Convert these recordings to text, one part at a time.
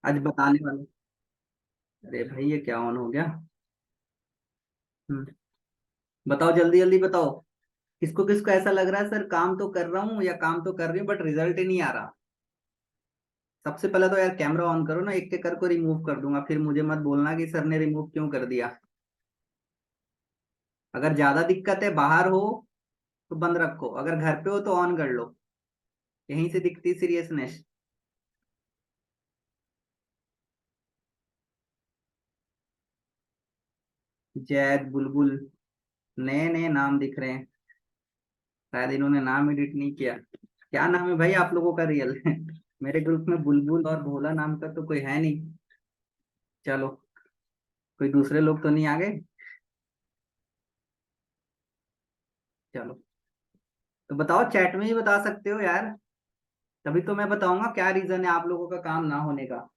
आज बताने वाले। अरे भाई ये क्या ऑन हो गया। हम्म, बताओ जल्दी जल्दी बताओ। किसको किसको ऐसा लग रहा है सर काम तो कर रहा हूँ या काम तो कर रही हूँ बट रिजल्ट ही नहीं आ रहा। सबसे पहले तो यार कैमरा ऑन करो ना, एक एक कर को रिमूव कर दूंगा, फिर मुझे मत बोलना कि सर ने रिमूव क्यों कर दिया। अगर ज्यादा दिक्कत है बाहर हो तो बंद रखो, अगर घर पे हो तो ऑन कर लो। यहीं से दिखती सीरियसनेस। जैद बुलबुल, नए नए नाम दिख रहे हैं। शायद इन्होंने नाम एडिट नहीं किया। क्या नाम है भाई आप लोगों का रियल? मेरे ग्रुप में बुलबुल और भोला नाम का तो कोई है नहीं। चलो, कोई दूसरे लोग तो नहीं आ गए। चलो, तो बताओ चैट में ही बता सकते हो यार। तभी तो मैं बताऊंगा क्या रीजन है आप लोगों का काम ना होने का।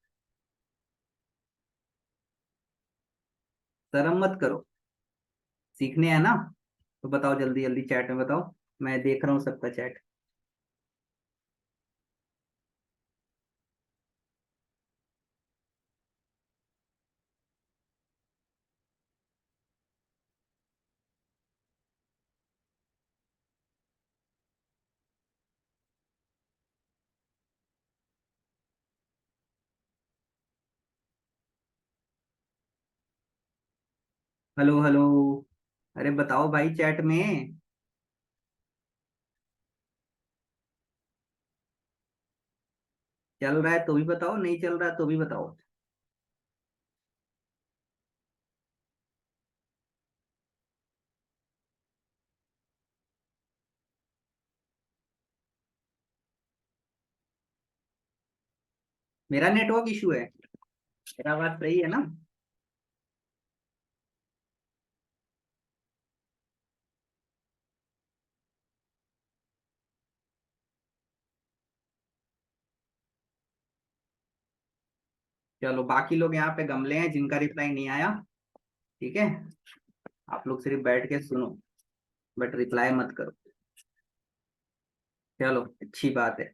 शर्म मत करो, सीखने हैं ना। तो बताओ जल्दी जल्दी चैट में बताओ। मैं देख रहा हूँ सबका चैट। Hello hello. अरे बताओ भाई चैट में। चल रहा है तो भी बताओ, नहीं चल रहा है तो भी बताओ। मेरा नेटवर्क इशू है? मेरा बात सही है ना? चलो, बाकी लोग यहाँ पे गमले हैं जिनका रिप्लाई नहीं आया। ठीक है, आप लोग सिर्फ बैठ के सुनो, बट रिप्लाई मत करो। चलो, अच्छी बात है।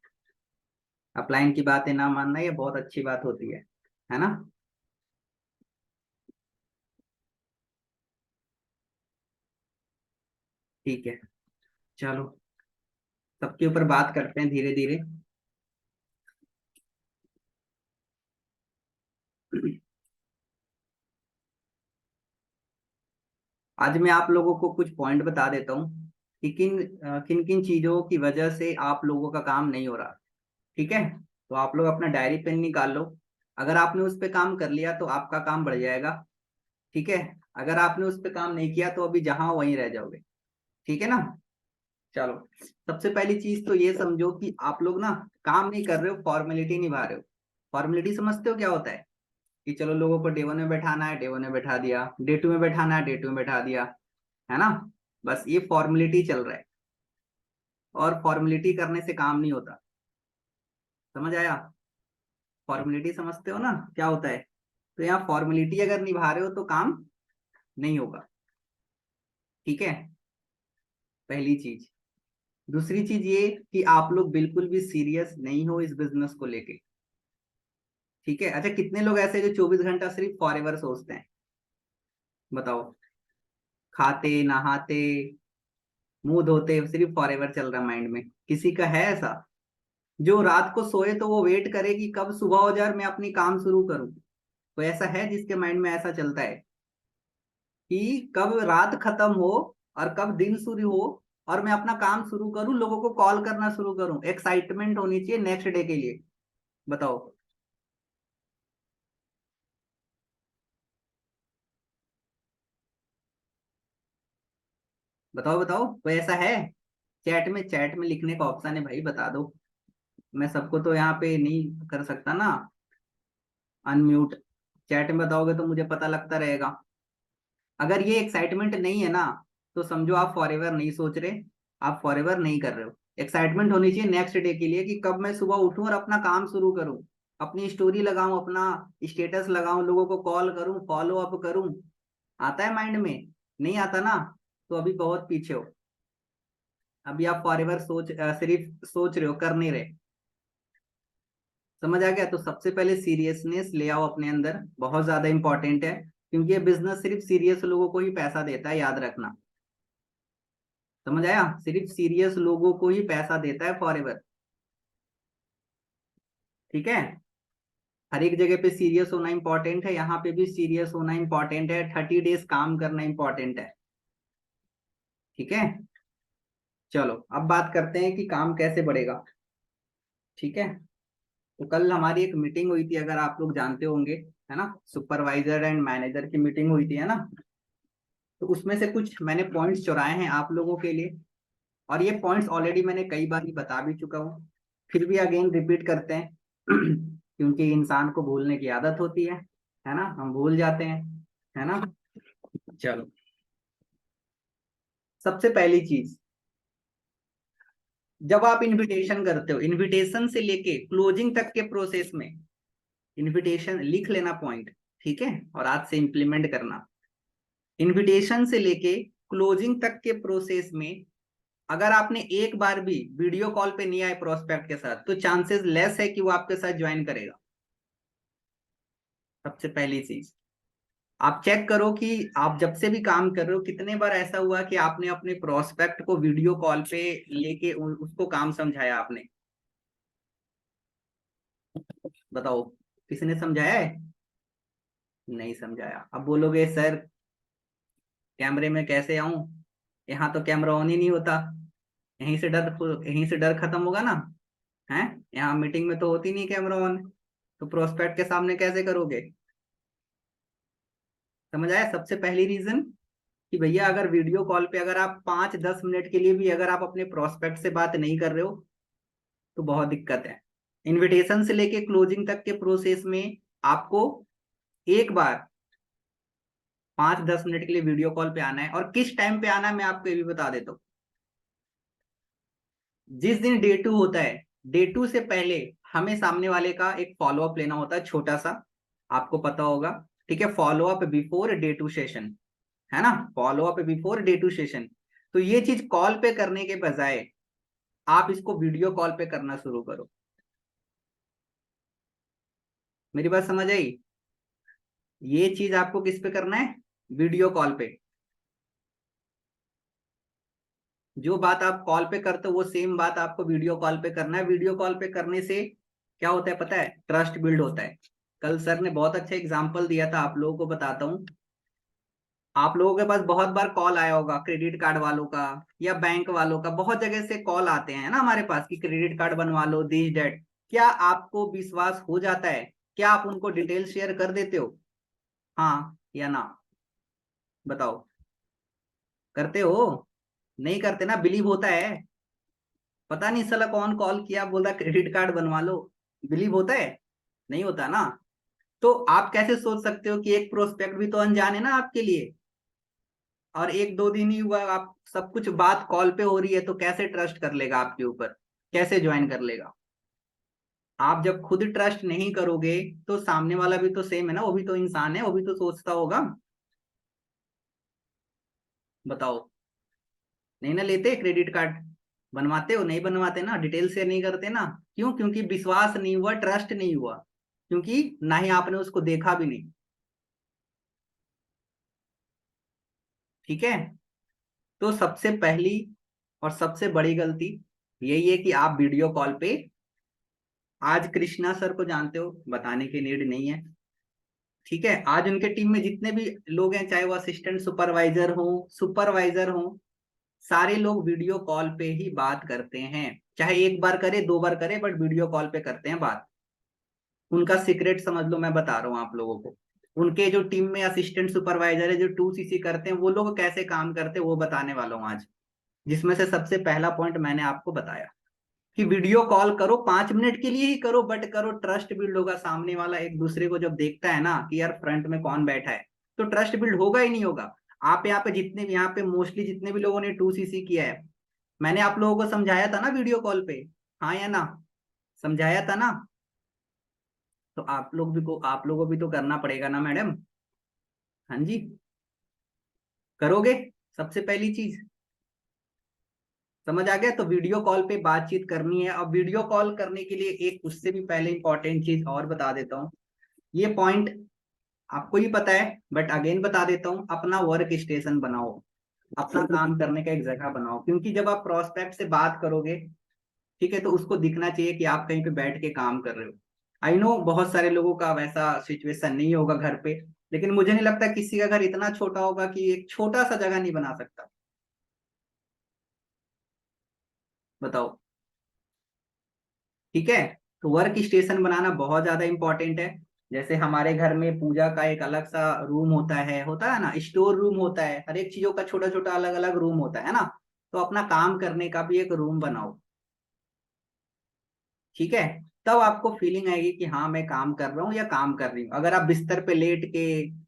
अपलाइन की बातें ना मानना ये बहुत अच्छी बात होती है ना? ठीक है, चलो, सबके ऊपर बात करते हैं धीरे धीरे। आज मैं आप लोगों को कुछ पॉइंट बता देता हूँ कि किन किन किन चीजों की वजह से आप लोगों का काम नहीं हो रहा। ठीक है, तो आप लोग अपना डायरी पेन निकाल लो। अगर आपने उस पे काम कर लिया तो आपका काम बढ़ जाएगा। ठीक है, अगर आपने उस पे काम नहीं किया तो अभी जहां हो वहीं रह जाओगे। ठीक है ना? चलो, सबसे पहली चीज तो ये समझो कि आप लोग ना काम नहीं कर रहे हो, फॉर्मेलिटी निभा रहे हो। फॉर्मेलिटी समझते हो क्या होता है? कि चलो लोगों को डे 1 में बैठाना है, डे 1 में बैठा दिया, डे 2 में बैठाना है, डे 2 में बैठा दिया। है ना? बस ये फॉर्मेलिटी चल रहा है, और फॉर्मेलिटी करने से काम नहीं होता। समझ आया? फॉर्मेलिटी समझते हो ना क्या होता है? तो यहाँ फॉर्मेलिटी अगर निभा रहे हो तो काम नहीं होगा। ठीक है, पहली चीज। दूसरी चीज ये कि आप लोग बिल्कुल भी सीरियस नहीं हो इस बिजनेस को लेके। ठीक है, अच्छा कितने लोग ऐसे हैं जो 24 घंटा सिर्फ फॉरएवर सोचते हैं? बताओ। खाते नहाते मुंह धोते सिर्फ फॉरएवर चल रहा माइंड में, किसी का है ऐसा? जो रात को सोए तो वो वेट करे कि कब सुबह हो जाए और मैं अपनी काम शुरू करूं। कोई ऐसा है जिसके माइंड में ऐसा चलता है कि कब रात खत्म हो और कब दिन शुरू हो और मैं अपना काम शुरू करूं, लोगों को कॉल करना शुरू करूं, एक्साइटमेंट होनी चाहिए नेक्स्ट डे के लिए। बताओ। बताओ बताओ, कोई ऐसा है? चैट में लिखने का ऑप्शन है भाई, बता दो। मैं सबको तो यहाँ पे नहीं कर सकता ना अनम्यूट। चैट में बताओगे तो मुझे पता लगता रहेगा। अगर ये एक्साइटमेंट नहीं है ना, तो समझो आप फॉरएवर नहीं सोच रहे, आप फॉरएवर नहीं कर रहे हो। एक्साइटमेंट होनी चाहिए नेक्स्ट डे के लिए कि कब मैं सुबह उठूं और अपना काम शुरू करूं, अपनी स्टोरी लगाऊं, अपना स्टेटस लगाऊं, लोगों को कॉल करूं, फॉलो अप करूं। आता है माइंड में? नहीं आता ना? तो अभी बहुत पीछे हो। अभी आप फॉरएवर सिर्फ सोच रहे हो, कर नहीं रहे। समझ आ गया? तो सबसे पहले सीरियसनेस ले आओ अपने अंदर, बहुत ज्यादा इंपॉर्टेंट है, क्योंकि ये बिजनेस सिर्फ सीरियस लोगों को ही पैसा देता है, याद रखना। समझ आया? सिर्फ सीरियस लोगों को ही पैसा देता है फॉरएवर। ठीक है? हर एक जगह पे सीरियस होना इंपॉर्टेंट है, यहाँ पे भी सीरियस होना इंपॉर्टेंट है, 30 डेज काम करना इंपॉर्टेंट है। ठीक है? चलो अब बात करते हैं कि काम कैसे बढ़ेगा। ठीक है? तो कल हमारी एक मीटिंग हुई थी, अगर आप लोग जानते होंगे, है ना, सुपरवाइजर एंड मैनेजर की मीटिंग हुई थी, है ना। तो उसमें से कुछ मैंने पॉइंट्स चुराए हैं आप लोगों के लिए, और ये पॉइंट्स ऑलरेडी मैंने कई बार ही बता भी चुका हूँ, फिर भी अगेन रिपीट करते हैं क्योंकि इंसान को भूलने की आदत होती है ना, हम भूल जाते हैं, है ना। चलो, सबसे पहली चीज, जब आप इनविटेशन करते हो, इनविटेशन से लेके क्लोजिंग तक के प्रोसेस में, इनविटेशन लिख लेना पॉइंट, ठीक है, और आज से इंप्लीमेंट करना। इनविटेशन से लेके क्लोजिंग तक के प्रोसेस में अगर आपने एक बार भी वीडियो कॉल पे नहीं आए प्रोस्पेक्ट के साथ, तो चांसेस लेस है कि वो आपके साथ ज्वाइन करेगा। सबसे पहली चीज, आप चेक करो कि आप जब से भी काम कर रहे हो, कितने बार ऐसा हुआ कि आपने अपने प्रोस्पेक्ट को वीडियो कॉल पे लेके उसको काम समझाया आपने? बताओ, किसने समझाया है? नहीं समझाया। अब बोलोगे सर कैमरे में कैसे आऊं, यहाँ तो कैमरा ऑन ही नहीं होता, यहीं से डर खत्म होगा ना, है। यहाँ मीटिंग में तो होती नहीं कैमरा ऑन, तो प्रोस्पेक्ट के सामने कैसे करोगे? समझ आया? सबसे पहली रीजन कि भैया अगर वीडियो कॉल पे अगर आप 5-10 मिनट के लिए भी अगर आप अपने प्रोस्पेक्ट से बात नहीं कर रहे हो, तो बहुत दिक्कत है। इनविटेशन से लेके क्लोजिंग तक के प्रोसेस में आपको एक बार 5-10 मिनट के लिए वीडियो कॉल पे आना है, और किस टाइम पे आना है मैं आपको ये भी बता देता हूँ। जिस दिन डे 2 होता है, डे 2 से पहले हमें सामने वाले का एक फॉलोअप लेना होता है, छोटा सा, आपको पता होगा। ठीक है, फॉलोअप बिफोर डे 2 सेशन, है ना, फॉलोअप बिफोर डे 2 सेशन। तो ये चीज कॉल पे करने के बजाय आप इसको वीडियो कॉल पे करना शुरू करो। मेरी बात समझ आई? ये चीज आपको किस पे करना है? वीडियो कॉल पे। जो बात आप कॉल पे करते हो वो सेम बात आपको वीडियो कॉल पे करना है। वीडियो कॉल पे करने से क्या होता है पता है? ट्रस्ट बिल्ड होता है। कल सर ने बहुत अच्छा एग्जांपल दिया था, आप लोगों को बताता हूँ। आप लोगों के पास बहुत बार कॉल आया होगा क्रेडिट कार्ड वालों का या बैंक वालों का, बहुत जगह से कॉल आते हैं ना हमारे पास कि क्रेडिट कार्ड बनवा लो, दिस डेट। क्या आपको विश्वास हो जाता है? क्या आप उनको डिटेल शेयर कर देते हो? हाँ या ना? बताओ, करते हो? नहीं करते ना, बिलीव होता है। पता नहीं साला कौन कॉल किया, बोला क्रेडिट कार्ड बनवा लो, बिलीव होता है? नहीं होता ना। तो आप कैसे सोच सकते हो कि एक प्रोस्पेक्ट भी तो अनजान है ना आपके लिए, और 1-2 दिन ही हुआ, आप सब कुछ बात कॉल पे हो रही है, तो कैसे ट्रस्ट कर लेगा आपके ऊपर? कैसे ज्वाइन कर लेगा? आप जब खुद ट्रस्ट नहीं करोगे, तो सामने वाला भी तो सेम है ना, वो भी तो इंसान है, वो भी तो सोचता होगा। बताओ, नहीं ना लेते क्रेडिट कार्ड? बनवाते हो? नहीं बनवाते ना, डिटेल शेयर नहीं करते ना। क्यों? क्योंकि विश्वास नहीं हुआ, ट्रस्ट नहीं हुआ, क्योंकि ना ही आपने उसको देखा भी नहीं। ठीक है? तो सबसे पहली और सबसे बड़ी गलती यही है कि आप वीडियो कॉल पे, आज कृष्णा सर को जानते हो, बताने की नीड नहीं है। ठीक है, आज उनके टीम में जितने भी लोग हैं, चाहे वो असिस्टेंट सुपरवाइजर हो, सारे लोग वीडियो कॉल पे ही बात करते हैं। चाहे एक बार करे, 2 बार करे, बट वीडियो कॉल पे करते हैं बात। उनका सीक्रेट समझ लो, मैं बता रहा हूँ आप लोगों को। उनके जो टीम में असिस्टेंट सुपरवाइजर है, जो 2CC करते हैं, वो लोग कैसे काम करते हैं वो बताने वाला हूँ आज। जिसमें से सबसे पहला पॉइंट मैंने आपको बताया कि वीडियो कॉल करो, 5 मिनट के लिए ही करो, बट करो, ट्रस्ट बिल्ड होगा। सामने वाला एक दूसरे को जब देखता है ना कि यार फ्रंट में कौन बैठा है, तो ट्रस्ट बिल्ड होगा ही नहीं होगा। आप यहाँ पे जितने भी, यहाँ पे मोस्टली जितने भी लोगों ने 2CC किया है, मैंने आप लोगों को समझाया था ना वीडियो कॉल पे, हाँ या ना? समझाया था ना? तो आप लोगों भी तो करना पड़ेगा ना मैडम। हाँ जी, करोगे? सबसे पहली चीज, समझ आ गया। तो वीडियो कॉल पे बातचीत करनी है। अब वीडियो कॉल करने के लिए एक उससे भी पहले इंपॉर्टेंट चीज और बता देता हूँ। ये पॉइंट आपको ही पता है बट अगेन बता देता हूँ, अपना वर्क स्टेशन बनाओ, अपना काम करने का एक जगह बनाओ। क्योंकि जब आप प्रोस्पेक्ट से बात करोगे, ठीक है, तो उसको दिखना चाहिए कि आप कहीं पे बैठ के काम कर रहे हो। आई नो बहुत सारे लोगों का वैसा सिचुएशन नहीं होगा घर पे, लेकिन मुझे नहीं लगता किसी का घर इतना छोटा होगा कि एक छोटा सा जगह नहीं बना सकता। बताओ। ठीक है। तो वर्क स्टेशन बनाना बहुत ज्यादा इंपॉर्टेंट है। जैसे हमारे घर में पूजा का एक अलग सा रूम होता है ना, स्टोर रूम होता है, हर एक चीजों का छोटा छोटा अलग अलग रूम होता है ना। तो अपना काम करने का भी एक रूम बनाओ। ठीक है। तब आपको फीलिंग आएगी कि हाँ मैं काम कर रहा हूँ या काम कर रही हूँ। अगर आप बिस्तर पे लेट के,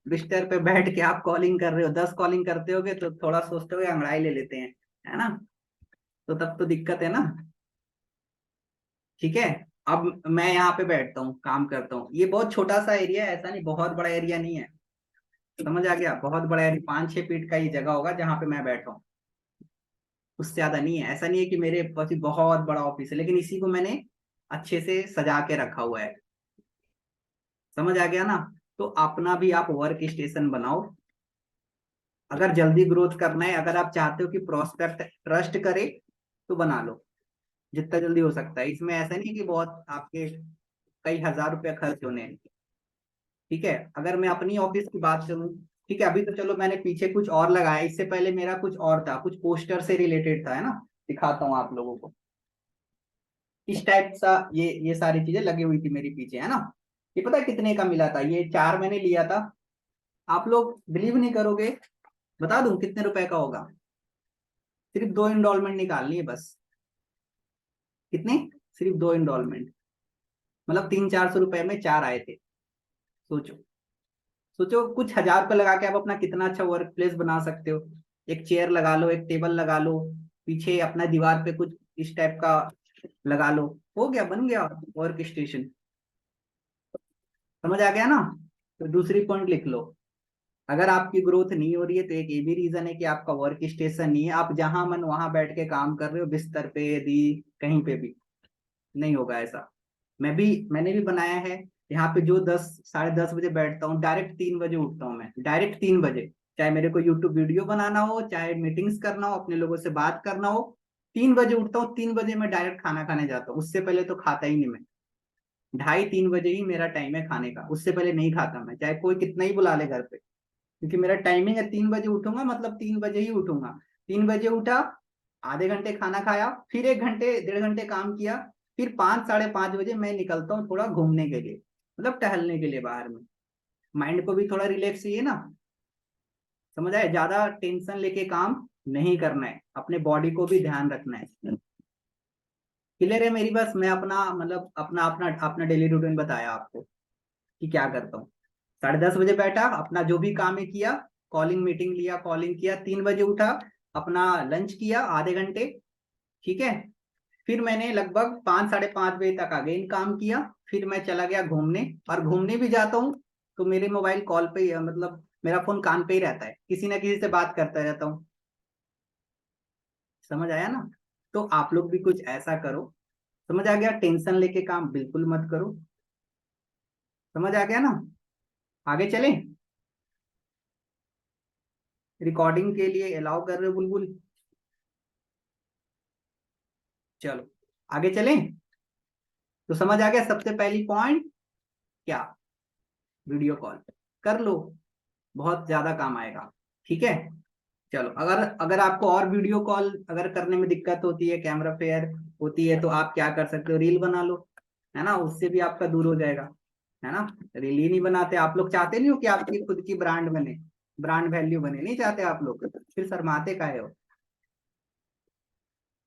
बिस्तर पे बैठ के आप कॉलिंग कर रहे हो, 10 कॉलिंग करते होगे तो थोड़ा सोचते होगे अंगड़ाई ले लेते हैं, है ना। तो तब तो दिक्कत है ना। ठीक है। अब मैं यहाँ पे बैठता हूँ काम करता हूँ, ये बहुत छोटा सा एरिया है, ऐसा नहीं बहुत बड़ा एरिया नहीं है। समझ आ गया, बहुत बड़ा एरिया 5-6 फीट का ही जगह होगा जहाँ पे मैं बैठा हूँ, उससे ज्यादा नहीं है। ऐसा नहीं है कि मेरे पास ही बहुत बड़ा ऑफिस है, लेकिन इसी को मैंने अच्छे से सजा के रखा हुआ है। समझ आ गया ना। तो अपना भी आप वर्क स्टेशन बनाओ। अगर जल्दी ग्रोथ करना है, अगर आप चाहते हो कि प्रोस्पेक्ट ट्रस्ट करे, तो बना लो जितना जल्दी हो सकता है। इसमें ऐसा नहीं कि बहुत आपके कई हजार रुपया खर्च होने हैं। ठीक है। अगर मैं अपनी ऑफिस की बात करूं, ठीक है, अभी तो चलो मैंने पीछे कुछ और लगाया, इससे पहले मेरा कुछ और था, कुछ पोस्टर से रिलेटेड था, है ना। दिखाता हूँ आप लोगों को। इस टाइप सा ये सारी चीजें लगी हुई थी मेरी पीछे, है ना। ये पता है कितने का मिला था, ये 4 मैंने लिया था। आप लोग बिलीव नहीं करोगे, बता दूं कितने रुपए का होगा। सिर्फ 2 इंस्टॉलमेंट निकालनी है बस। कितने? सिर्फ 2 इंस्टॉलमेंट, मतलब 300-400 रुपए में 4 आए थे। सोचो। सोचो कुछ हजार रुपये लगा के आप अपना कितना अच्छा वर्क प्लेस बना सकते हो। एक चेयर लगा लो, एक टेबल लगा लो, पीछे अपना दीवार पे कुछ इस टाइप का लगा लो, हो गया, बन गया वर्क स्टेशन। समझ आ गया ना। तो दूसरी पॉइंट लिख लो। अगर आपकी ग्रोथ नहीं हो रही है तो एक ये भी रीजन है कि आपका वर्क स्टेशन नहीं है, आप जहां मन वहां बैठ के काम कर रहे हो, बिस्तर पे यदि कहीं पे भी। नहीं होगा ऐसा। मैंने भी बनाया है। यहाँ पे जो 10, 10:30 बजे बैठता हूँ, डायरेक्ट 3 बजे उठता हूँ मैं, डायरेक्ट 3 बजे। चाहे मेरे को यूट्यूब वीडियो बनाना हो, चाहे मीटिंग्स करना हो, अपने लोगों से बात करना हो, 3 बजे उठता हूँ। 3 बजे मैं डायरेक्ट खाना खाने जाता हूँ, उससे पहले तो खाता ही नहीं मैं। 2:30-3 बजे ही मेरा टाइम है खाने का, उससे पहले नहीं खाता मैं, चाहे कोई कितना ही बुला ले घर पे। क्योंकि मेरा टाइमिंग है, 3 बजे उठूंगा मतलब 3 बजे ही उठूंगा। 3 बजे उठा, आधे घंटे खाना खाया, फिर 1 घंटे 1.5 घंटे काम किया, फिर 5-5:30 बजे मैं निकलता हूँ थोड़ा घूमने के लिए, मतलब टहलने के लिए बाहर में। माइंड को भी थोड़ा रिलैक्स चाहिए ना। समझ आए, ज्यादा टेंशन लेके काम नहीं करना है, अपने बॉडी को भी ध्यान रखना है। क्लियर है मेरी? बस मैं अपना मतलब अपना अपना अपना डेली रूटीन बताया आपको कि क्या करता हूँ। 10:30 बजे बैठा, अपना जो भी काम है किया, कॉलिंग मीटिंग लिया, कॉलिंग किया, 3 बजे उठा, अपना लंच किया आधे घंटे। ठीक है। फिर मैंने लगभग 5-5:30 बजे तक अगेन काम किया, फिर मैं चला गया घूमने। और घूमने भी जाता हूँ तो मेरे मोबाइल कॉल पे ही मतलब मेरा फोन कान पे ही रहता है, किसी ना किसी से बात करता रहता हूँ। समझ आया ना। तो आप लोग भी कुछ ऐसा करो। समझ आ गया, टेंशन लेके काम बिल्कुल मत करो। समझ आ गया ना। आगे चलें। रिकॉर्डिंग के लिए अलाउ कर रहे हो बुलबुल? चलो आगे चलें। तो समझ आ गया सबसे पहली पॉइंट क्या, वीडियो कॉल कर लो, बहुत ज्यादा काम आएगा। ठीक है। चलो, अगर अगर आपको और वीडियो कॉल अगर करने में दिक्कत होती है, कैमरा फेयर होती है, तो आप क्या कर सकते हो, रील बना लो, है ना, उससे भी आपका दूर हो जाएगा। है ना। रील ही नहीं बनाते आप लोग, चाहते नहीं हो कि आपकी खुद की ब्रांड बने, ब्रांड वैल्यू बने, नहीं चाहते आप लोग, फिर शर्माते काहे हो?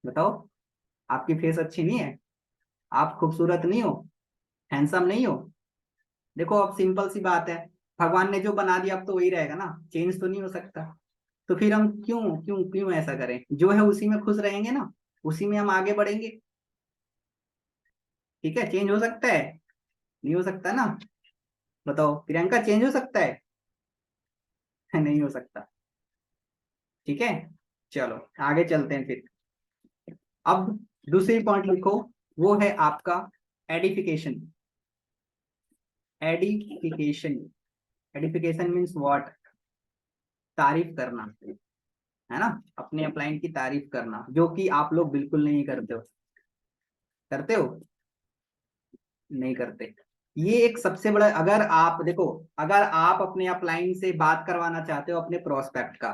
बताओ। आपकी फेस अच्छी नहीं है? आप खूबसूरत नहीं हो? हैंडसम नहीं हो? देखो अब सिंपल सी बात है, भगवान ने जो बना दिया अब तो वही रहेगा ना, चेंज तो नहीं हो सकता। तो फिर हम क्यों क्यों क्यों ऐसा करें, जो है उसी में खुश रहेंगे ना, उसी में हम आगे बढ़ेंगे। ठीक है। चेंज हो सकता है? नहीं हो सकता ना। बताओ प्रियंका, चेंज हो सकता है? नहीं हो सकता। ठीक है। चलो आगे चलते हैं फिर। अब दूसरी पॉइंट लिखो, वो है आपका edification. Edification, edification means what? तारीफ करना, है ना, अपने अपलाइन की तारीफ करना, जो कि आप लोग बिल्कुल नहीं करते हो। करते हो? नहीं करते। ये एक सबसे बड़ा, अगर आप देखो, अगर आप अपने अपलाइन से बात करवाना चाहते हो अपने प्रोस्पेक्ट का,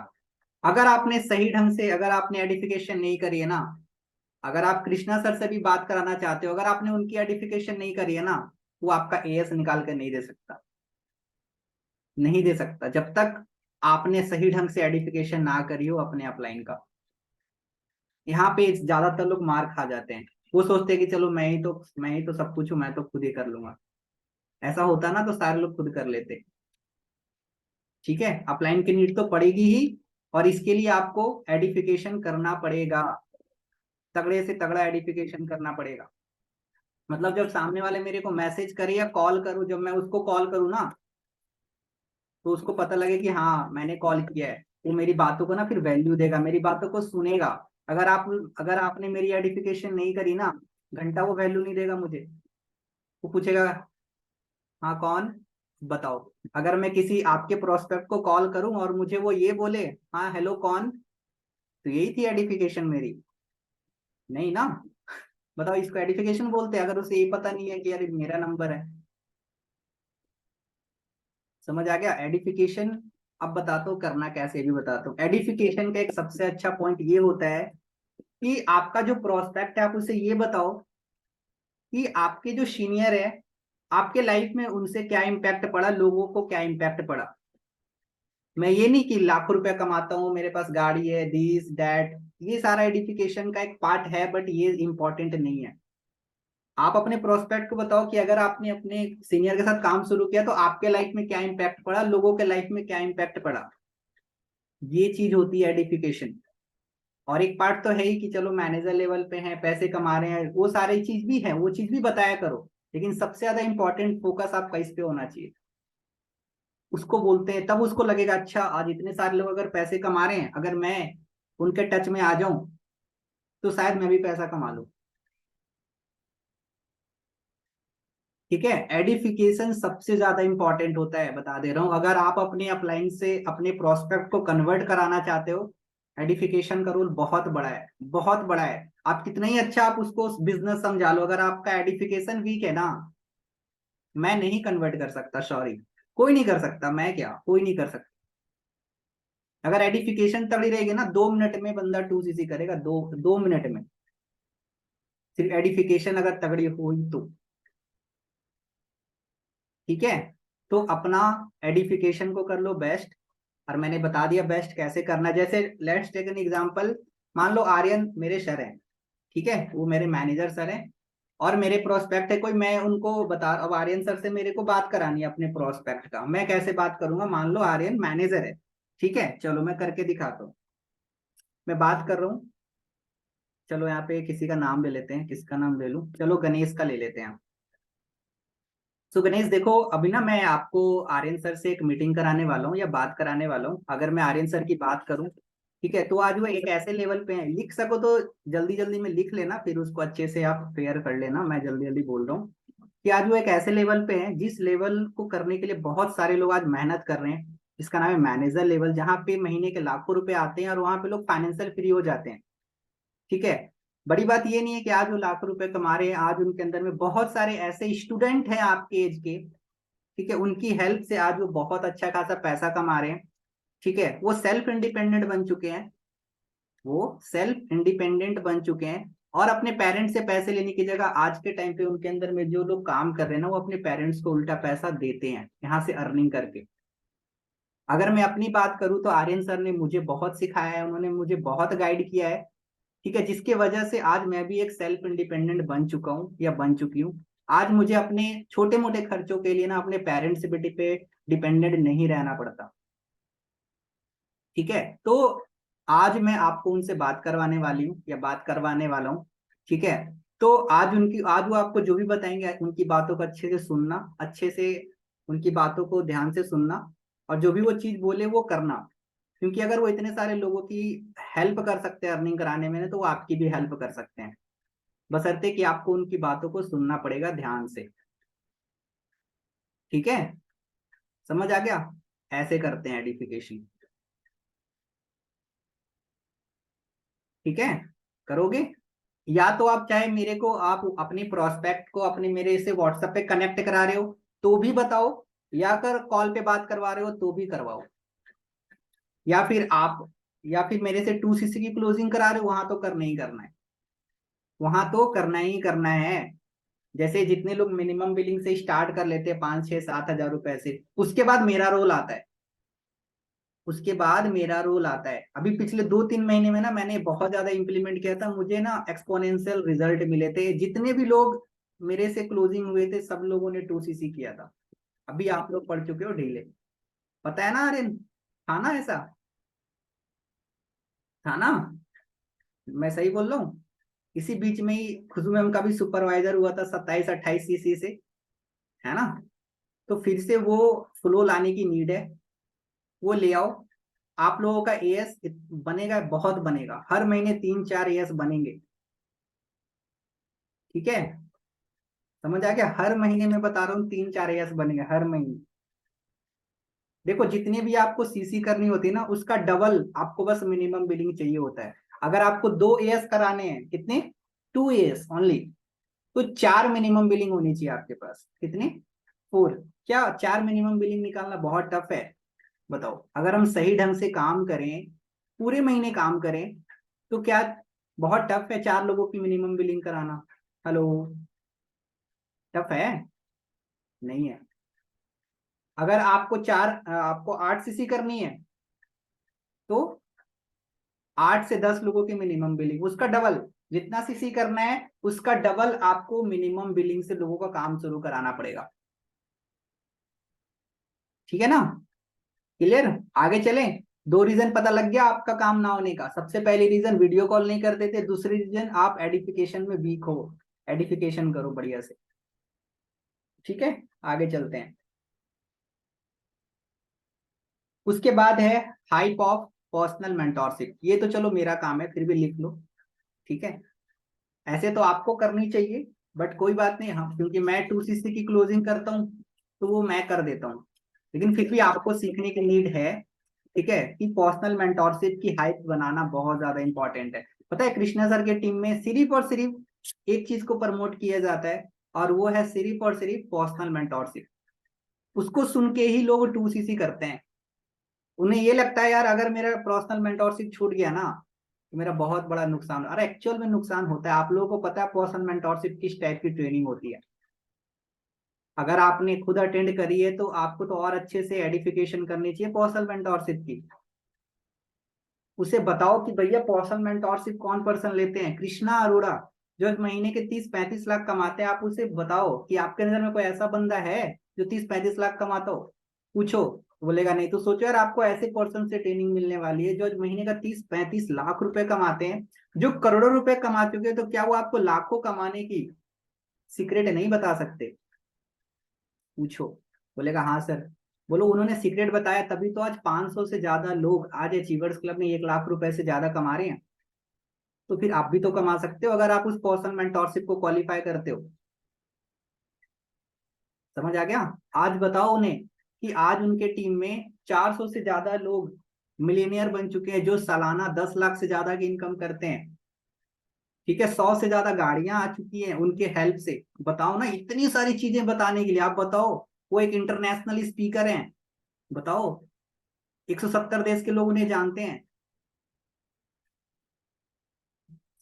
अगर आपने सही ढंग से, अगर आपने एडिफिकेशन नहीं करी है ना, अगर आप कृष्णा सर से भी बात कराना चाहते हो, अगर आपने उनकी एडिफिकेशन नहीं करी है ना, वो आपका एएस निकाल कर नहीं दे सकता। नहीं दे सकता जब तक आपने सही ढंग से एडिफिकेशन ना करी हो अपने अपलाइन का। यहाँ पे ज्यादातर लोग मार खा जाते हैं। वो सोचते हैं कि चलो मैं ही तो सब कुछ हूँ, मैं तो खुद ही कर लूंगा। ऐसा होता ना तो सारे लोग खुद कर लेते। ठीक है, अपलाइन की नीड तो पड़ेगी ही, और इसके लिए आपको एडिफिकेशन करना पड़ेगा, तगड़े से तगड़ा एडिफिकेशन करना पड़ेगा। मतलब जब सामने वाले मेरे को मैसेज करे या कॉल करूं, जब मैं उसको कॉल करूं ना, तो उसको पता लगे कि हाँ मैंने कॉल किया है, वो मेरी बातों को ना फिर वैल्यू देगा, मेरी बातों को सुनेगा। अगर आपने मेरी एडिफिकेशन नहीं करी ना, घंटा वो वैल्यू नहीं देगा मुझे। वो पूछेगा हाँ कौन, बताओ। अगर मैं किसी आपके प्रोस्पेक्ट को कॉल करूं और मुझे वो ये बोले हाँ हेलो कौन, तो यही थी एडिफिकेशन मेरी? नहीं ना। बताओ, इसको एडिफिकेशन बोलते हैं अगर उसे ये पता नहीं है कि यार ये मेरा नंबर है। समझ आ गया एडिफिकेशन? अब बताता हूँ करना कैसे, भी बताता हूँ। एडिफिकेशन का एक सबसे अच्छा पॉइंट ये होता है कि आपका जो प्रोस्पेक्ट है, आप उसे ये बताओ कि आपके जो सीनियर है, आपके लाइफ में उनसे क्या इम्पैक्ट पड़ा, लोगों को क्या इम्पैक्ट पड़ा। मैं ये नहीं कि लाखों रुपया कमाता हूँ, मेरे पास गाड़ी है, दिस दैट, ये सारा एडिफिकेशन का एक पार्ट है, बट ये इंपॉर्टेंट नहीं है। आप अपने प्रोस्पेक्ट को बताओ कि अगर आपने अपने सीनियर के साथ काम शुरू किया तो आपके लाइफ में क्या इम्पैक्ट पड़ा, लोगों के लाइफ में क्या इम्पैक्ट पड़ा। ये चीज होती है एडिफिकेशन। और एक पार्ट तो है ही कि चलो मैनेजर लेवल पे हैं, पैसे कमा रहे हैं, वो सारी चीज भी है, वो चीज भी बताया करो। लेकिन सबसे ज्यादा इंपॉर्टेंट फोकस आपका इस पे होना चाहिए। उसको बोलते हैं, तब उसको लगेगा अच्छा आज इतने सारे लोग अगर पैसे कमा रहे हैं, अगर मैं उनके टच में आ जाऊं तो शायद मैं भी पैसा कमा लूं। ठीक है, एडिफिकेशन सबसे ज्यादा इंपॉर्टेंट होता है, बता दे रहा हूं। अगर आप अपने अपलाइन से अपने प्रोस्पेक्ट को कन्वर्ट कराना चाहते हो, एडिफिकेशन का रोल बहुत बड़ा है, बहुत बड़ा है। आप कितना ही अच्छा आप उसको बिजनेस समझा लो, अगर आपका एडिफिकेशन वीक है ना, मैं नहीं कन्वर्ट कर सकता, सॉरी। कोई नहीं कर सकता, मैं क्या, कोई नहीं कर सकता। अगर एडिफिकेशन तगड़ी रहेगी ना, 2 मिनट में बंदा 2 सीसी करेगा, 2 मिनट में। सिर्फ एडिफिकेशन अगर तगड़ी हुई तो। ठीक है, तो अपना एडिफिकेशन को कर लो बेस्ट। और मैंने बता दिया बेस्ट कैसे करना है। जैसे लेट्स टेक एन एग्जांपल, मान लो आर्यन मेरे सर हैं, ठीक है, वो मेरे मैनेजर सर हैं, और मेरे प्रोस्पेक्ट है कोई, मैं उनको बता, अब आर्यन सर से मेरे को बात करानी है अपने प्रोस्पेक्ट का, मैं कैसे बात करूंगा? मान लो आर्यन मैनेजर है, ठीक है, चलो मैं करके दिखाता हूँ। मैं बात कर रहा हूँ, चलो यहाँ पे किसी का नाम ले लेते हैं, किसका नाम ले लूं, चलो गणेश का ले लेते हैं। तो गणेश देखो, अभी ना मैं आपको आर्यन सर से एक मीटिंग कराने वाला हूँ या बात कराने वाला हूँ। अगर मैं आर्यन सर की बात करूँ, ठीक है, तो आज वो एक ऐसे लेवल पे हैं, लिख सको तो जल्दी जल्दी में लिख लेना, फिर उसको अच्छे से आप फेयर कर लेना। मैं जल्दी जल्दी बोल रहा हूँ कि आज वो एक ऐसे लेवल पे हैं जिस लेवल को करने के लिए बहुत सारे लोग आज मेहनत कर रहे हैं। इसका नाम है मैनेजर लेवल, जहाँ पे महीने के लाखों रुपए आते हैं और वहां पे लोग फाइनेंशियल फ्री हो जाते हैं। ठीक है, बड़ी बात ये नहीं है कि आज वो लाखों रुपए कमा रहे हैं, आज उनके अंदर में बहुत सारे ऐसे स्टूडेंट हैं आपके एज के, ठीक है, उनकी हेल्प से आज वो बहुत अच्छा खासा पैसा कमा रहे हैं। ठीक है, वो सेल्फ इंडिपेंडेंट बन चुके हैं, वो सेल्फ इंडिपेंडेंट बन चुके हैं। और अपने पेरेंट्स से पैसे लेने की जगह आज के टाइम पे उनके अंदर में जो लोग काम कर रहे हैं ना, वो अपने पेरेंट्स को उल्टा पैसा देते हैं यहाँ से अर्निंग करके। अगर मैं अपनी बात करूँ तो आर्यन सर ने मुझे बहुत सिखाया है, उन्होंने मुझे बहुत गाइड किया है। ठीक है, जिसके वजह से आज मैं भी एक सेल्फ इंडिपेंडेंट बन चुका हूँ या बन चुकी हूँ। आज मुझे अपने छोटे मोटे खर्चों के लिए ना अपने पेरेंट्स पे डिपेंडेंट नहीं रहना पड़ता। ठीक है, तो आज मैं आपको उनसे बात करवाने वाली हूँ या बात करवाने वाला हूँ। ठीक है, तो आज वो आपको जो भी बताएंगे उनकी बातों को अच्छे से सुनना, अच्छे से उनकी बातों को ध्यान से सुनना, और जो भी वो चीज बोले वो करना। क्योंकि अगर वो इतने सारे लोगों की हेल्प कर सकते हैं अर्निंग कराने में ना, तो वो आपकी भी हेल्प कर सकते हैं, बशर्ते कि आपको उनकी बातों को सुनना पड़ेगा ध्यान से। ठीक है, समझ आ गया? ऐसे करते हैं एडिफिकेशन। ठीक है, करोगे? या तो आप चाहे मेरे को, आप अपनी प्रोस्पेक्ट को अपने मेरे से व्हाट्सएप पे कनेक्ट करा रहे हो तो भी बताओ, या कर कॉल पे बात करवा रहे हो तो भी करवाओ, या फिर आप, या फिर मेरे से 2cc की क्लोजिंग करा रहे हो, वहां तो करना ही करना है, वहां तो करना ही करना है। जैसे जितने लोग मिनिमम बिलिंग से स्टार्ट कर लेते हैं 5 6 7 हजार रुपए से, उसके बाद मेरा रोल आता है, उसके बाद मेरा रोल आता है। अभी पिछले 2 3 महीने में ना मैंने बहुत ज्यादा इंप्लीमेंट किया था, मुझे ना एक्सपोनेंशियल रिजल्ट मिले थे। जितने भी लोग मेरे से क्लोजिंग हुए थे सब लोगों ने 2cc किया था। अभी आप लोग पढ़ चुके हो ढीले, पता है ना आर्यन? था ना ऐसा? था ना? मैं सही बोल रहा हूँ? इसी बीच में ही खुशबू मैम का भी सुपरवाइजर हुआ था 27 28 cc से, है ना? तो फिर से वो फ्लो लाने की नीड है, वो ले आओ। आप लोगों का एएस बनेगा, बहुत बनेगा, हर महीने 3 4 एएस बनेंगे। ठीक है, समझ आ गया? हर महीने में बता रहा हूँ 3 4 एएस बनेगा हर महीने। देखो जितनी भी आपको सीसी करनी होती है ना, उसका डबल आपको बस मिनिमम बिलिंग चाहिए होता है। अगर आपको 2 एएस कराने हैं, कितने? 2 एएस ओनली, तो 4 मिनिमम बिलिंग होनी चाहिए आपके पास। कितने? 4। क्या 4 मिनिमम बिलिंग निकालना बहुत टफ है? बताओ, अगर हम सही ढंग से काम करें, पूरे महीने काम करें, तो क्या बहुत टफ है 4 लोगों की मिनिमम बिलिंग कराना? हेलो, टफ है? नहीं है। अगर आपको 8 सीसी करनी है, तो 8 से 10 लोगों की मिनिमम बिलिंग, उसका डबल। जितना सीसी करना है उसका डबल आपको मिनिमम बिलिंग से लोगों का काम शुरू कराना पड़ेगा। ठीक है ना? क्लियर? आगे चलें। 2 रीजन पता लग गया आपका काम ना होने का। सबसे पहली रीजन वीडियो कॉल नहीं करते थे, दूसरी रीजन आप एडिफिकेशन में वीक हो। एडिफिकेशन करो बढ़िया से। ठीक है, आगे चलते हैं। उसके बाद है हाइप ऑफ पर्सनल मेंटोरशिप। ये तो चलो मेरा काम है, फिर भी लिख लो। ठीक है, ऐसे तो आपको करनी चाहिए, बट कोई बात नहीं, हम क्योंकि मैं 2cc की क्लोजिंग करता हूँ तो वो मैं कर देता हूँ, लेकिन फिर भी आपको सीखने की नीड है। ठीक है, कि पर्सनल मेंटोरशिप की हाइप बनाना बहुत ज्यादा इंपॉर्टेंट है। पता है कृष्णा सर के टीम में सिर्फ और सिर्फ एक चीज को प्रमोट किया जाता है, और वो है सिर्फ और सिर्फ पर्सनल मेंटोरशिप। उसको सुन के ही लोग 2cc करते हैं। उन्हें ये लगता है यार अगर मेरा पर्सनल मेंटोरशिप छूट गया ना तो मेरा बहुत बड़ा नुकसान। अरे एक्चुअल में नुकसान होता है। आप लोगों को पता है पर्सनल मेंटोरशिप किस टाइप की ट्रेनिंग होती है? अगर आपने खुद अटेंड करी है तो आपको तो और अच्छे से एडिफिकेशन करनी चाहिए पर्सनल मेंटोरशिप की। उसे बताओ कि भैया पर्सनल मेंटोरशिप कौन पर्सन लेते हैं? कृष्णा अरोड़ा, जो महीने के 30 35 लाख कमाते हैं। आप उसे बताओ कि आपके नजर में कोई ऐसा बंदा है जो 30 35 लाख कमाता हो? पूछो, बोलेगा नहीं। तो सोचो यार, आपको ऐसे पर्सन से ट्रेनिंग मिलने वाली है जो महीने का 30 35 लाख रुपए कमाते हैं, जो करोड़ों रुपए कमा चुके हैं। तो क्या वो आपको लाखों कमाने की सीक्रेट नहीं बता सकते? पूछो, बोलेगा हाँ सर। बोलो उन्होंने सीक्रेट बताया तभी तो आज 500 से ज्यादा लोग आज अचीवर्स क्लब में 1 लाख रुपए से ज्यादा कमा रहे हैं। तो फिर आप भी तो कमा सकते हो अगर आप उस पर्सनल मेंटोरशिप को क्वालिफाई करते हो। समझ आ गया? आज बताओ उन्हें कि आज उनके टीम में 400 से ज्यादा लोग मिलीनियर बन चुके हैं, जो सालाना 10 लाख से ज्यादा की इनकम करते हैं। ठीक है, 100 से ज्यादा गाड़ियां आ चुकी हैं उनके हेल्प से। बताओ ना, इतनी सारी चीजें बताने के लिए। आप बताओ, वो एक इंटरनेशनल स्पीकर हैं। बताओ, 170 देश के लोग उन्हें जानते हैं।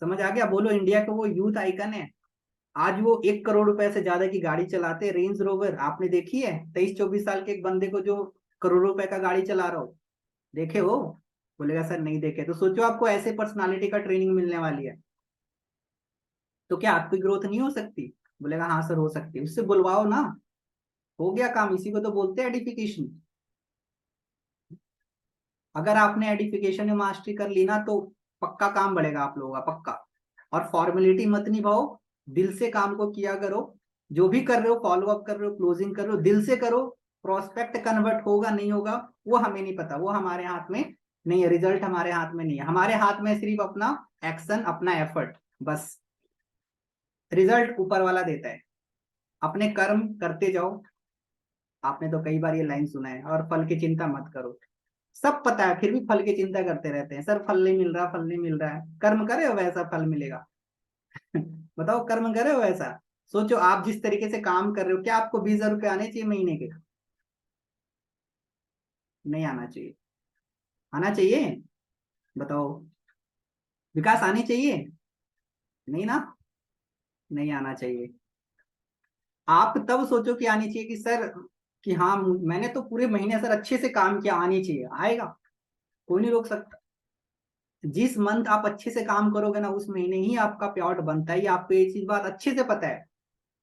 समझ आ गया? बोलो, इंडिया के वो यूथ आइकन है। आज वो 1 करोड़ रुपए से ज्यादा की गाड़ी चलाते हैं, रेंज रोवर। आपने देखी है 23 24 साल के एक बंदे को जो करोड़ों रुपए का गाड़ी चला रहा हो? देखे हो? बोलेगा सर नहीं देखे। तो सोचो आपको ऐसे पर्सनालिटी का ट्रेनिंग मिलने वाली है, तो क्या आपकी ग्रोथ नहीं हो सकती? बोलेगा हाँ सर हो सकती है। उससे बुलवाओ ना, हो गया काम। इसी को तो बोलते हैं एडिफिकेशन। अगर आपने एडिफिकेशन में मास्टरी कर ली ना तो पक्का काम बढ़ेगा आप लोगों का, पक्का। और फॉर्मेलिटी मत निभाओ, दिल से काम को किया करो। जो भी कर रहे हो, फॉलो अप कर रहे हो, क्लोजिंग कर रहे हो, दिल से करो। प्रोस्पेक्ट कन्वर्ट होगा नहीं होगा वो हमें नहीं पता, वो हमारे हाथ में नहीं, रिजल्ट हमारे हाथ में नहीं है, हमारे हाथ में सिर्फ अपना एक्शन, अपना एफर्ट, बस। रिजल्ट ऊपर वाला देता है, अपने कर्म करते जाओ। आपने तो कई बार ये लाइन सुना है, और फल की चिंता मत करो। सब पता है फिर भी फल की चिंता करते रहते हैं, सर फल नहीं मिल रहा, फल नहीं मिल रहा है। कर्म करे हो वैसा फल मिलेगा। बताओ, कर्म करे हो वैसा। सोचो आप जिस तरीके से काम कर रहे हो, क्या आपको 20,000 रुपये आने चाहिए महीने के? नहीं आना चाहिए। आना चाहिए? बताओ। विकास आनी चाहिए? नहीं ना। नहीं आना चाहिए। आप तब सोचो कि आनी चाहिए कि सर, कि हाँ मैंने तो पूरे महीने सर अच्छे से काम किया, आनी चाहिए, आएगा। कोई नहीं रोक सकता। जिस मंथ आप अच्छे से काम करोगे ना, उस महीने ही आपका पे आउट बनता है, ये आपको ये चीज बात अच्छे से पता है।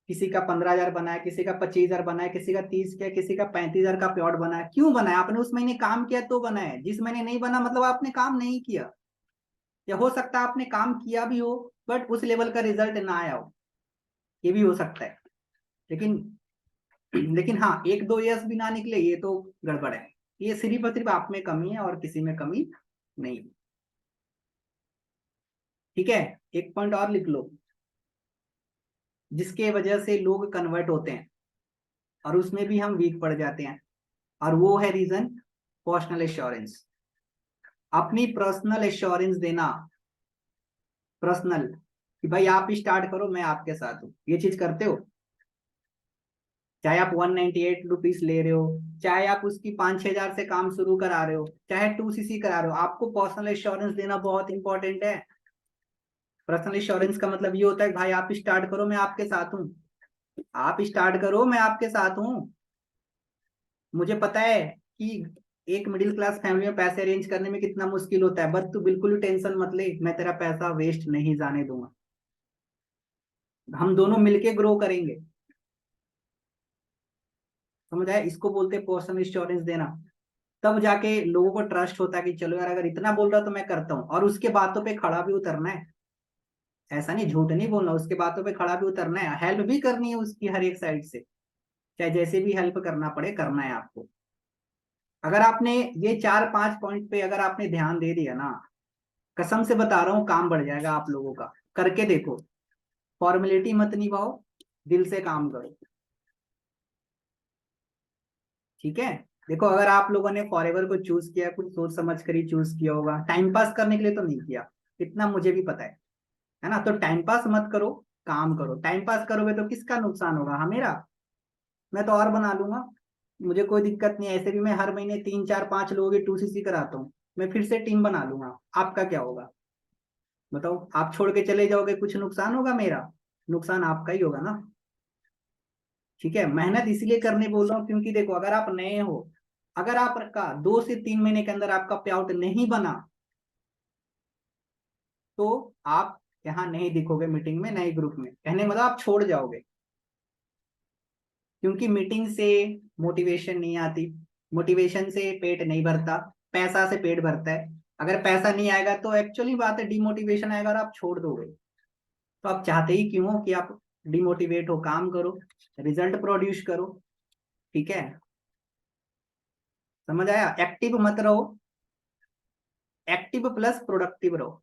किसी का 15,000 बना है, किसी का 25,000 बना है, किसी का 30 किया, किसी का 35,000 का पे आउट बना है। क्यों बना है? आपने उस महीने काम किया तो बना है। जिस महीने नहीं बना मतलब आपने काम नहीं किया। या हो सकता है आपने काम किया भी हो, बट उस लेवल का रिजल्ट ना आया हो, ये भी हो सकता है। लेकिन लेकिन हाँ, 1-2 ईयर्स भी ना निकले, ये तो गड़बड़ है। ये सिर्फ और सिर्फ आप में कमी है, और किसी में कमी नहीं। ठीक है। एक पॉइंट और लिख लो, जिसके वजह से लोग कन्वर्ट होते हैं और उसमें भी हम वीक पड़ जाते हैं, और वो है रीजन, पर्सनल एश्योरेंस। अपनी पर्सनल एश्योरेंस देना। पर्सनल, कि भाई आप स्टार्ट करो, मैं आपके साथ हूँ। ये चीज करते हो? चाहे आप 198 रुपीज ले रहे हो, चाहे आप उसकी 5-6 हजार से काम शुरू करा रहे हो, चाहे 2cc करा रहे हो, आपको पर्सनल एश्योरेंस देना बहुत इंपॉर्टेंट है। पर्सनल इंश्योरेंस का मतलब ये होता है कि भाई आप स्टार्ट करो, मैं आपके साथ हूँ। आप स्टार्ट करो, मैं आपके साथ हूँ। मुझे पता है कि एक मिडिल क्लास फैमिली में पैसे अरेंज करने में कितना मुश्किल होता है, बट तू बिल्कुल भी टेंशन मत ले, मैं तेरा पैसा वेस्ट नहीं जाने दूंगा। हम दोनों मिलके ग्रो करेंगे। समझ आया? इसको बोलते हैं पर्सनल इंश्योरेंस देना। तब जाके लोगों को ट्रस्ट होता है कि चलो यार, अगर इतना बोल रहा तो मैं करता हूँ, और उसके बातों पे खड़ा भी उतरना है। ऐसा नहीं, झूठ नहीं बोलना, उसके बातों पे खड़ा भी उतरना है, हेल्प भी करनी है उसकी हर एक साइड से। चाहे जैसे भी हेल्प करना पड़े, करना है आपको। अगर आपने ये 4-5 पॉइंट पे अगर आपने ध्यान दे दिया ना, कसम से बता रहा हूँ, काम बढ़ जाएगा आप लोगों का। करके देखो। फॉर्मेलिटी मत निभाओ, दिल से काम करो। ठीक है। देखो, अगर आप लोगों ने फॉरएवर को चूज किया, कुछ सोच समझ कर ही चूज किया होगा, टाइम पास करने के लिए तो नहीं किया। इतना मुझे भी पता है ना? तो टाइम पास मत करो, काम करो। टाइम पास करोगे तो किसका नुकसान होगा? हमेरा। मैं तो और बना लूंगा, मुझे कोई दिक्कत नहीं है। ऐसे भी मैं हर महीने 3-4-5 लोगों की 2cc कराता हूँ, मैं फिर से टीम बना लूंगा। आपका क्या होगा? बताओ। आप छोड़ के चले जाओगे, कुछ नुकसान होगा मेरा? नुकसान आपका ही होगा ना। ठीक है। मेहनत इसलिए करने बोल रहा हूँ क्योंकि देखो, अगर आप नए हो, अगर आपका 2 से 3 महीने के अंदर आपका पे आउट नहीं बना, तो आप यहाँ नहीं दिखोगे मीटिंग में, नए ग्रुप में, कहने का मतलब आप छोड़ जाओगे। क्योंकि मीटिंग से मोटिवेशन नहीं आती, मोटिवेशन से पेट नहीं भरता, पैसा से पेट भरता है। अगर पैसा नहीं आएगा तो एक्चुअली बात है, डिमोटिवेशन आएगा और आप छोड़ दोगे। तो आप चाहते ही क्यों हो कि आप डिमोटिवेट हो? काम करो, रिजल्ट प्रोड्यूस करो। ठीक है। समझ आया? एक्टिव मत रहो, एक्टिव प्लस प्रोडक्टिव रहो।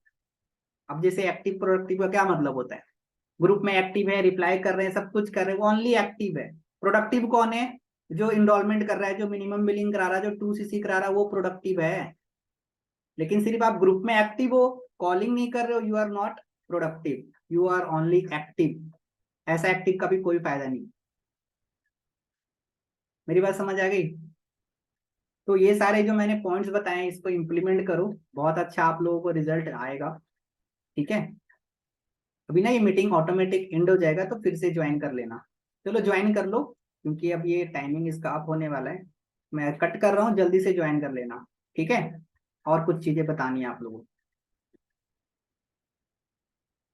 अब जैसे एक्टिव प्रोडक्टिव का क्या मतलब होता है? ग्रुप में एक्टिव है, रिप्लाई कर रहे हैं, सब कुछ कर रहे हैं, वो ओनली एक्टिव है। प्रोडक्टिव कौन है? जो इनरोलमेंट कर रहा है, जो मिनिमम बिलिंग करा रहा है, जो 2cc करा रहा है, वो प्रोडक्टिव है। लेकिन सिर्फ आप ग्रुप में एक्टिव हो, कॉलिंग नहीं कर रहे हो, you are not productive, you are only active. ऐसा एक्टिव का भी कोई फायदा नहीं। मेरी बात समझ आ गई? तो ये सारे जो मैंने पॉइंट्स बताए हैं, इसको इम्प्लीमेंट करो, बहुत अच्छा आप लोगों को रिजल्ट आएगा। ठीक है। अभी ना ये मीटिंग ऑटोमेटिक एंड हो जाएगा, तो फिर से ज्वाइन कर लेना। चलो ज्वाइन कर लो, क्योंकि अब ये टाइमिंग इसका अप होने वाला है। मैं कट कर रहा हूँ, जल्दी से ज्वाइन कर लेना। ठीक है। और कुछ चीजें बतानी है आप लोगों को।